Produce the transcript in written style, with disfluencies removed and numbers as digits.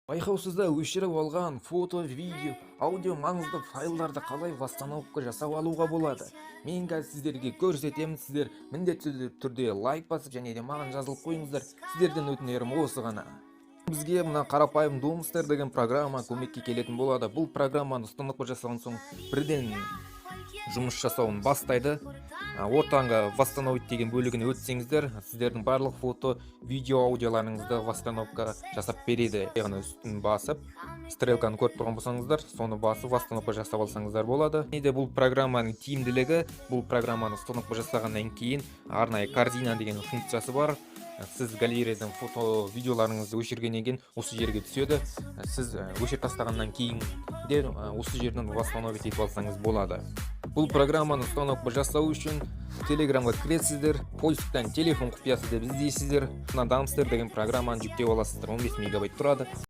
Байкаусузда өчүрүп алган фото, видео, аудио маңызды файлдарды калай восстановка жасап алууга болот? Мен азыр сиздерге көрсөтөм. Сиздер міндетті түрдө лайк басып және де маған жазылып коюңуздар. Сиздерден өтүнөрүм осы гана. Бизге мына карапайым Doomster деген программа көмөккө келетін болады. Бұл программаны установка жасаган соң бирден жұмыс жасауын бастайды. Ортаңга восстановить деген бөлігіне өтсеңіздер, сіздердің барлық фото, видео, аудиоларыңызды восстановка жасап береді. Яғни үстін басып, стрелканы көріп тұрған болсаңыздар, соны басып восстановка жасап алсаңыздар болады. Неде бұл программаның тиімділігі, бұл программаны установка жасағаннан кейін арнайы корзина деген функциясы бар. Сіз галереядан фото, видеоларыңызды өшіргеннен кейін осы жерге түседі. Сіз өшіріп тастағаннан кейін де осы жерден восстановить етіп алсаңыз болады. Бұл программаны установка жасау үшін Телеграмға кіресіздер, поисктан телефон құпиясы деп іздейсіздер. Doomster деген программаны жүктеп аласыздар. 15 мегабайт тұрады.